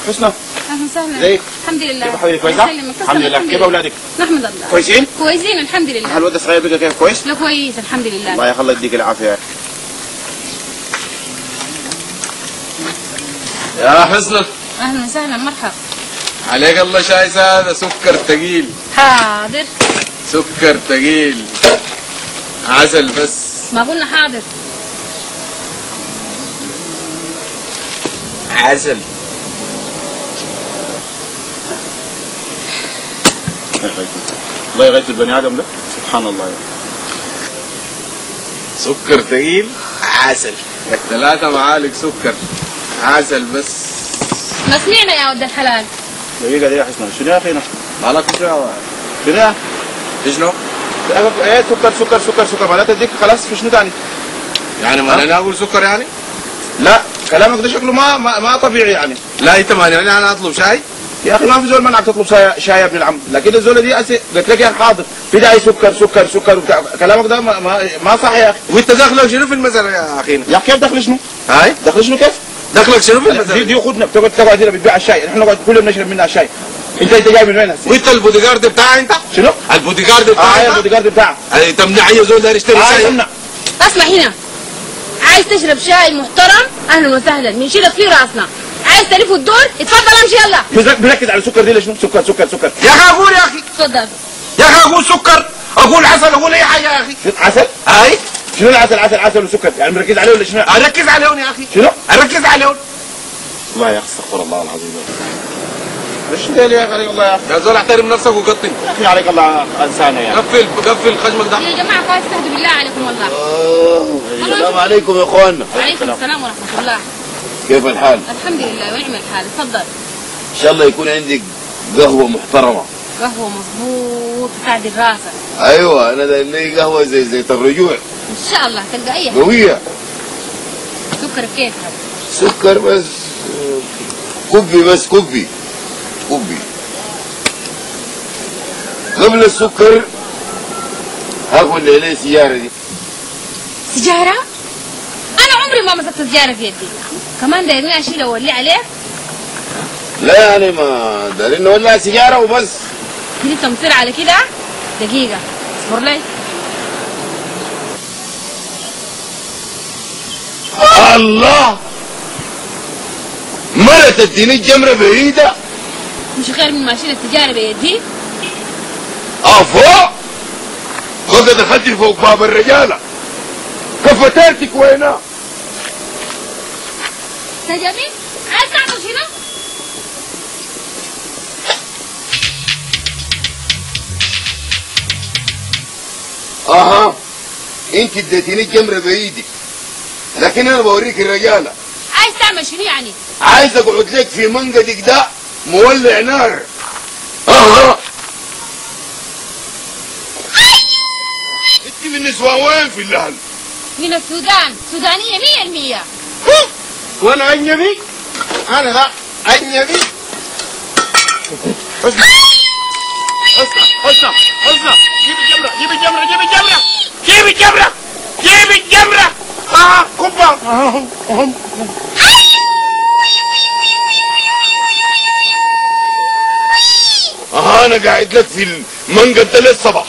حسنى. اهلا وسهلا. ازيك؟ الحمد لله. كيف حالك؟ كويسة؟ الحمد لله. كيف اولادك؟ نحمد الله. كويسين؟ كويسين الحمد لله. الواد الصغير بقى كيف كويس؟ لا كويس الحمد لله. الله يخلي يديك العافية. يا حسنى. اهلا وسهلا مرحبا. عليك الله شاي هذا سكر ثقيل. حاضر. سكر ثقيل. عسل بس. ما قلنا حاضر. عسل. الله يغيث البني ادم ده سبحان الله. سكر ثقيل عسل. 3 معالق سكر عسل بس. ما سمعنا يا ولد الحلال. دقيقة دي يا حسنى. شنو يا اخينا؟ مالك شنو؟ شنو؟ شنو؟ ايه سكر سكر سكر سكر معناته تديك خلاص في شنو ثاني؟ يعني ما انا اقول سكر يعني؟ لا كلامك ده شكله ما طبيعي يعني. لا انت ماني انا اطلب شاي؟ يا اخي ما في زول منعك تطلب شاي يا ابن العم، لكن الزوله دي قلت لك يا اخي حاضر في داعي سكر سكر سكر وبتاع، كلامك ده ما صح يا اخي. وانت دخلك شنو في المسألة يا اخينا؟ يا اخي كيف دخل شنو؟ هاي؟ دخل شنو كيف؟ دخلك شنو في المسألة؟ دي اخوتنا بتقعد هنا بتبيع الشاي، احنا نقعد كل يوم نشرب منها الشاي. انت جاي من وين هسه؟ وانت البودي جارد بتاعي انت؟ شنو؟ البودي جارد بتاعي؟ البودي جارد بتاعك. تمنع اي زول ده يشتري شاي؟ تمنع. اسمع هنا، عايز تشرب شاي محترم اهلا وسهلا بنشيلك فيه راسنا، عايز تلف الدور اتفضل امشي يلا. بركز على السكر دي ليش؟ سكر سكر سكر. يا اخي اقول يا اخي. اتفضل. يا اخي اقول سكر، اقول عسل، اقول اي حاجه يا اخي. عسل؟ هاي؟ شنو العسل عسل وسكر؟ يعني مركز عليه ولا شنو؟ اركز عليهم يا اخي. شنو؟ اركز عليهم. والله يا اخي استغفر الله العظيم. ايش ده يا اخي والله يا اخي. يا زول احترم نفسك وقطن. يا اخي عليك الله انسانه يعني. قفل خشمك ده. يا جماعه خلاص استهدوا بالله عليكم والله. السلام عليكم يا اخوانا. وعليكم السلام ورحمه الله. كيف الحال؟ الحمد لله ونعم الحال. اتفضل. ان شاء الله يكون عندك قهوه محترمه. قهوه مظبوط تعدل راسك. ايوه انا داير لي قهوه زي الرجوع. ان شاء الله تلقى اي حاجه. قويه. سكر كيف هذا؟ سكر بس كوبي بس كوبي. قبل السكر هاخد لي عليه سيجاره دي. سيجاره؟ انا عمري ما مسكت سيجاره في يدي، كمان دايرني اشيل اولي عليك؟ لا يعني ما دايرين نولع سيجاره وبس. انت مصر على كده؟ دقيقه اصبر لي. الله مرة تديني الجمرة بعيدة. مش خير من ما اشيل السيجاره بيدي؟ فوق بقى دخلت فوق باب الرجالة. كفتاتك وينها؟ سجمي عايز تعمل شنو؟ انت اديتيني الجمرة بايدك، لكن انا بوريك الرجالة. عايز تعمل شنو يعني؟ عايز اقعد لك في منقدك ده مولع نار. انت من نسوان وين في الهل؟ من السودان، سودانية 100%. وانا اجنبي؟ انا لا اجنبي. حسنى جيب الجمرة جيب الجمرة جيب الجمرة جيب الجمرة جيب الجمرة. كبة. انا قاعد لك في المنقد ده للصبح.